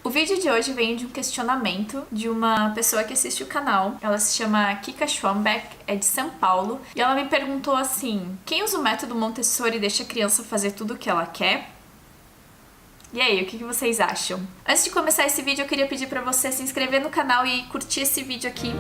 O vídeo de hoje vem de um questionamento de uma pessoa que assiste o canal. Ela se chama Kika Schwambeck, é de São Paulo, e ela me perguntou assim: quem usa o método Montessori e deixa a criança fazer tudo o que ela quer? E aí, o que vocês acham? Antes de começar esse vídeo, eu queria pedir pra você se inscrever no canal e curtir esse vídeo aqui.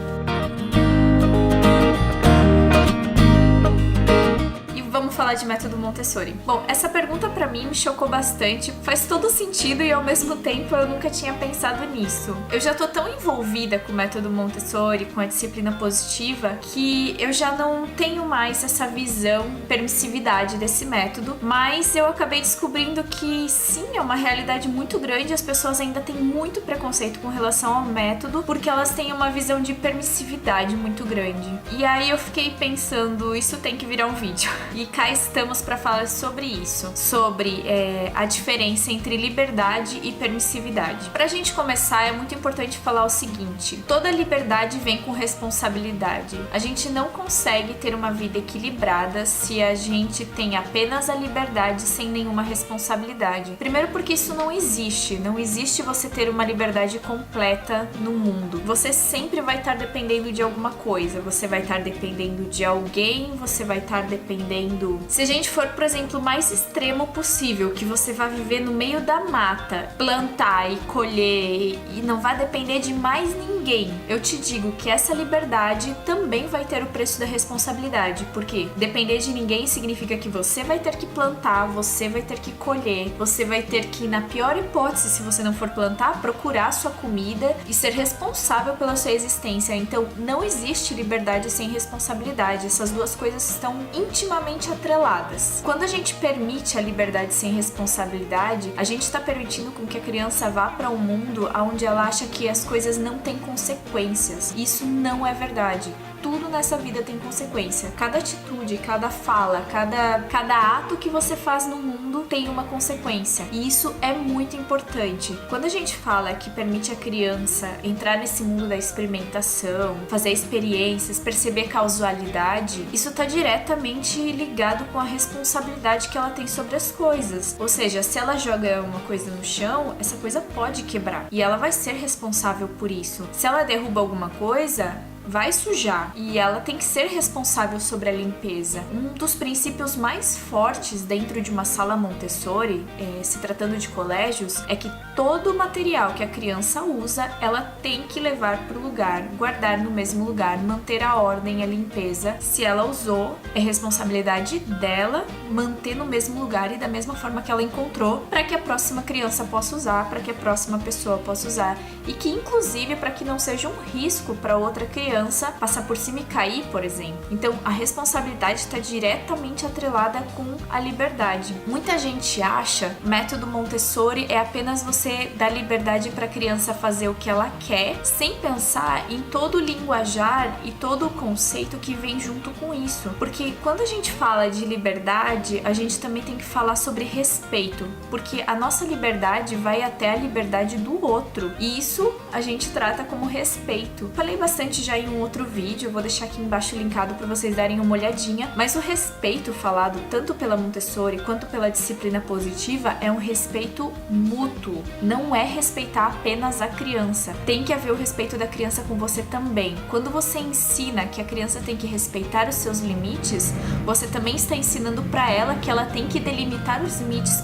Vamos falar de método Montessori. Bom, essa pergunta pra mim me chocou bastante, faz todo sentido e ao mesmo tempo eu nunca tinha pensado nisso. Eu já tô tão envolvida com o método Montessori, com a disciplina positiva, que eu já não tenho mais essa visão, permissividade desse método, mas eu acabei descobrindo que sim, é uma realidade muito grande, as pessoas ainda têm muito preconceito com relação ao método, porque elas têm uma visão de permissividade muito grande. E aí eu fiquei pensando, isso tem que virar um vídeo. E cá estamos para falar sobre isso, sobre a diferença entre liberdade e permissividade. Pra gente começar, é muito importante falar o seguinte: toda liberdade vem com responsabilidade. A gente não consegue ter uma vida equilibrada se a gente tem apenas a liberdade sem nenhuma responsabilidade. Primeiro porque isso não existe. Não existe você ter uma liberdade completa no mundo. Você sempre vai estar dependendo de alguma coisa. Você vai estar dependendo de alguém, você vai estar dependendo. Se a gente for, por exemplo, o mais extremo possível, que você vai viver no meio da mata, plantar e colher e não vai depender de mais ninguém, eu te digo que essa liberdade também vai ter o preço da responsabilidade, porque depender de ninguém significa que você vai ter que plantar, você vai ter que colher, você vai ter que, na pior hipótese, se você não for plantar, procurar sua comida e ser responsável pela sua existência. Então, não existe liberdade sem responsabilidade. Essas duas coisas estão intimamente atreladas. Quando a gente permite a liberdade sem responsabilidade, a gente está permitindo com que a criança vá para um mundo onde ela acha que as coisas não têm consequências. Isso não é verdade. Tudo nessa vida tem consequência. Cada atitude, cada fala, cada ato que você faz no mundo tem uma consequência. E isso é muito importante. Quando a gente fala que permite a criança entrar nesse mundo da experimentação, fazer experiências, perceber causalidade, isso está diretamente ligado com a responsabilidade que ela tem sobre as coisas. Ou seja, se ela joga uma coisa no chão, essa coisa pode quebrar. E ela vai ser responsável por isso. Se ela derruba alguma coisa, vai sujar e ela tem que ser responsável sobre a limpeza. Um dos princípios mais fortes dentro de uma sala Montessori, se tratando de colégios, é que todo o material que a criança usa, ela tem que levar para o lugar, guardar no mesmo lugar, manter a ordem e a limpeza. Se ela usou, é responsabilidade dela manter no mesmo lugar e da mesma forma que ela encontrou, para que a próxima criança possa usar, para que a próxima pessoa possa usar e que, inclusive, para que não seja um risco para outra criança passar por cima e cair, por exemplo. Então, a responsabilidade está diretamente atrelada com a liberdade. Muita gente acha que o método Montessori é apenas você dar liberdade para a criança fazer o que ela quer, sem pensar em todo o linguajar e todo o conceito que vem junto com isso. Porque quando a gente fala de liberdade, a gente também tem que falar sobre respeito, porque a nossa liberdade vai até a liberdade do outro, e isso a gente trata como respeito. Falei bastante já em um outro vídeo, eu vou deixar aqui embaixo linkado para vocês darem uma olhadinha, mas o respeito falado tanto pela Montessori quanto pela disciplina positiva é um respeito mútuo, não é respeitar apenas a criança, tem que haver o respeito da criança com você também. Quando você ensina que a criança tem que respeitar os seus limites, você também está ensinando para ela que ela tem que delimitar os limites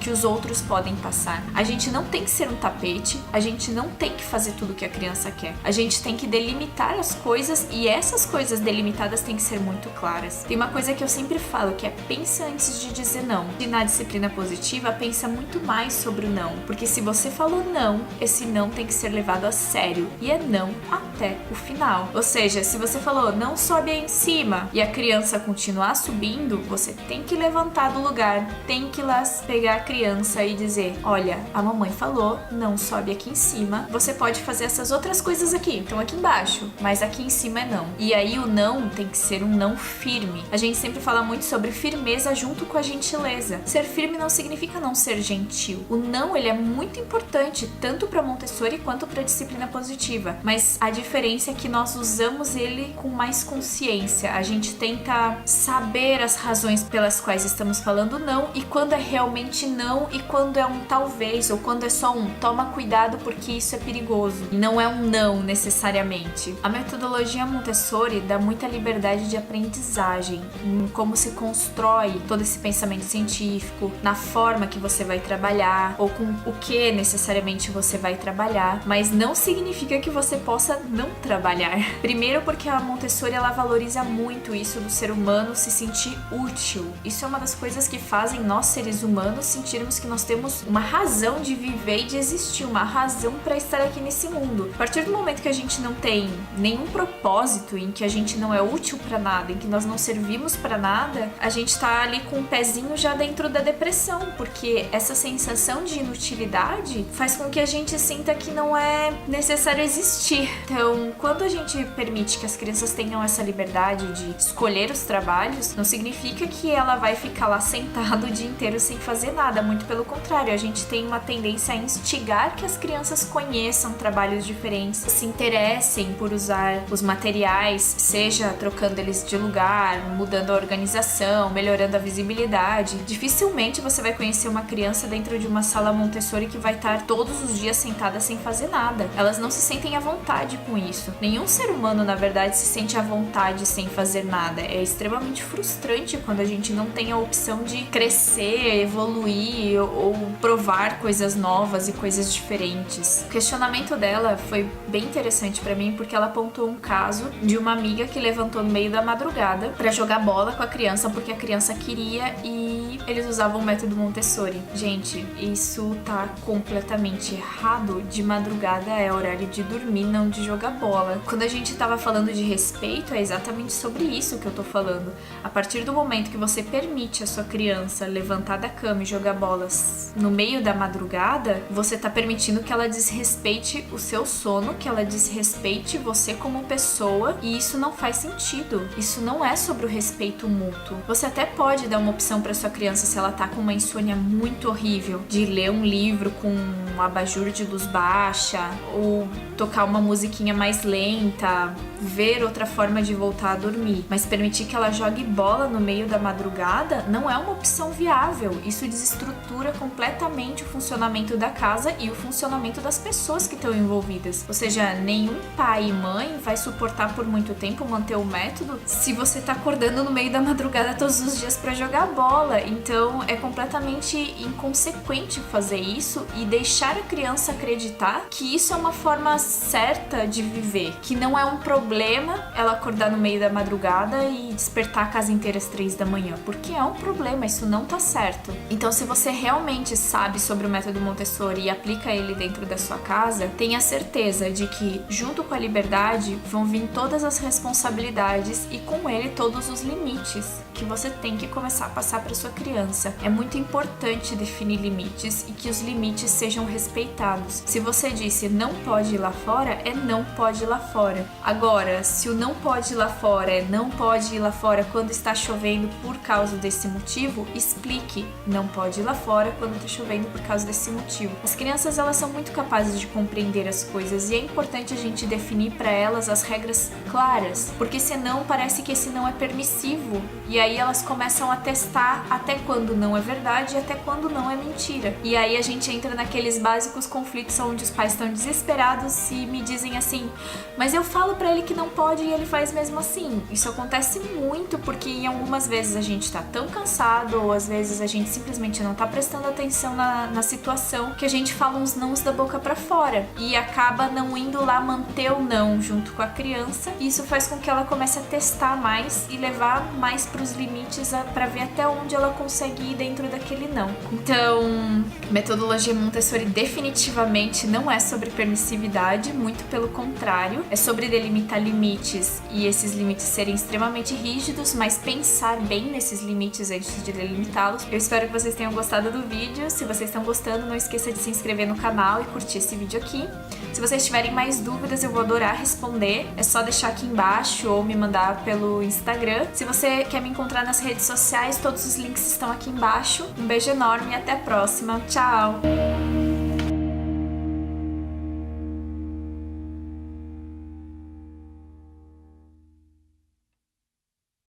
que os outros podem passar. A gente não tem que ser um tapete, a gente não tem que fazer tudo o que a criança quer, a gente tem que delimitar as coisas, e essas coisas delimitadas têm que ser muito claras. Tem uma coisa que eu sempre falo, que é: pensa antes de dizer não. E na disciplina positiva, pensa muito mais sobre o não, porque se você falou não, esse não tem que ser levado a sério, e é não até o final. Ou seja, se você falou não sobe aí em cima e a criança continuar subindo, você tem que levantar do lugar, tem que ir lá pegar a criança e dizer: olha, a mamãe falou não sobe aqui em cima, você pode fazer essas outras coisas aqui, então aqui embaixo, mas aqui em cima é não. E aí o não tem que ser um não firme. A gente sempre fala muito sobre firmeza junto com a gentileza. Ser firme não significa não ser gentil. O não, ele é muito importante, tanto para Montessori quanto para disciplina positiva, mas a diferença é que nós usamos ele com mais consciência. A gente tenta saber as razões pelas quais estamos falando não, e quando é realmente não, e quando é um talvez, ou quando é só um toma cuidado porque isso é perigoso. E não é um não necessariamente. A metodologia Montessori dá muita liberdade de aprendizagem, em como se constrói todo esse pensamento científico, na forma que você vai trabalhar, ou com o que necessariamente você vai trabalhar, mas não significa que você possa não trabalhar. Primeiro porque a Montessori, ela valoriza muito isso do ser humano se sentir útil. Isso é uma das coisas que fazem nós, seres humanos, sentirmos que nós temos uma razão de viver e de existir, uma razão para estar aqui nesse mundo. A partir do momento que a gente não tem nenhum propósito, em que a gente não é útil para nada, em que nós não servimos para nada, a gente tá ali com o pezinho já dentro da depressão, porque essa sensação de inutilidade faz com que a gente sinta que não é necessário existir. Então, quando a gente permite que as crianças tenham essa liberdade de escolher os trabalhos, não significa que ela vai ficar lá sentada o dia inteiro sem fazer nada, muito pelo contrário, a gente tem uma tendência a instigar que as crianças conheçam trabalhos diferentes, se interessem por usar os materiais, seja trocando eles de lugar, mudando a organização, melhorando a visibilidade. Dificilmente você vai conhecer uma criança dentro de uma sala Montessori que vai estar todos os dias sentada sem fazer nada. Elas não se sentem à vontade com isso. Nenhum ser humano, na verdade, se sente à vontade sem fazer nada. É extremamente frustrante quando a gente não tem a opção de crescer, evoluir ou provar coisas novas e coisas diferentes. O questionamento dela foi bem interessante pra mim, porque ela apontou um caso de uma amiga que levantou no meio da madrugada pra jogar bola com a criança porque a criança queria e eles usavam o método Montessori. Gente, isso tá completamente errado. De madrugada é horário de dormir, não de jogar bola. Quando a gente tava falando de respeito, é exatamente sobre isso que eu tô falando. A partir do momento que você permite a sua criança levantar da cama e jogar bolas no meio da madrugada, você tá permitindo que ela desrespeite o seu sono, que ela desrespeite você como pessoa, e isso não faz sentido. Isso não é sobre o respeito mútuo. Você até pode dar uma opção para sua criança, se ela tá com uma insônia muito horrível, de ler um livro com um abajur de luz baixa, ou tocar uma musiquinha mais lenta, ver outra forma de voltar a dormir. Mas permitir que ela jogue bola no meio da madrugada não é uma opção viável. Isso desestrutura completamente o funcionamento da casa e o funcionamento das pessoas que estão envolvidas. Ou seja, nenhum pai e mãe vai suportar por muito tempo manter o método se você tá acordando no meio da madrugada todos os dias para jogar bola. Então é completamente inconsequente fazer isso e deixar a criança acreditar que isso é uma forma certa de viver, que não é um problema ela acordar no meio da madrugada e despertar a casa inteira às 3 da manhã, porque é um problema, isso não tá certo. Então, se você realmente sabe sobre o método Montessori e aplica ele dentro da sua casa, tenha certeza de que, junto com a liberdade, vão vir todas as responsabilidades e com ele todos os limites que você tem que começar a passar para sua criança. É muito importante definir limites e que os limites sejam respeitados. Se você disse não pode ir lá fora, é não pode ir lá fora. Agora, se o não pode ir lá fora é não pode ir lá fora quando está chovendo por causa desse motivo, explique. Não pode ir lá fora quando está chovendo por causa desse motivo. As crianças, elas são muito capazes de compreender as coisas e é importante a gente definir para elas as regras claras, porque senão parece que esse não é permissivo e aí elas começam a testar até quando não é verdade e até quando não é mentira. E aí a gente entra naqueles básicos conflitos onde os pais estão desesperados e me dizem assim, mas eu falo pra ele que não pode e ele faz mesmo assim. Isso acontece muito porque em algumas vezes a gente tá tão cansado ou às vezes a gente simplesmente não tá prestando atenção na situação que a gente fala uns nãos da boca pra fora e acaba não indo lá manter o não junto com a criança, e isso faz com que ela comece a testar mais e levar mais pros limites pra ver até onde ela consegue ir dentro daquele não. Então, Metodologia Montessori definitivamente não é sobre permissividade, muito pelo contrário. É sobre delimitar limites e esses limites serem extremamente rígidos, mas pensar bem nesses limites antes de delimitá-los. Eu espero que vocês tenham gostado do vídeo. Se vocês estão gostando, não esqueça de se inscrever no canal e curtir esse vídeo aqui. Se vocês tiverem mais dúvidas, eu vou adorar responder. É só deixar aqui embaixo ou me mandar pelo Instagram. Se você quer me encontrar nas redes sociais, todos os links estão aqui embaixo. Um beijo enorme e até a próxima. Tchau!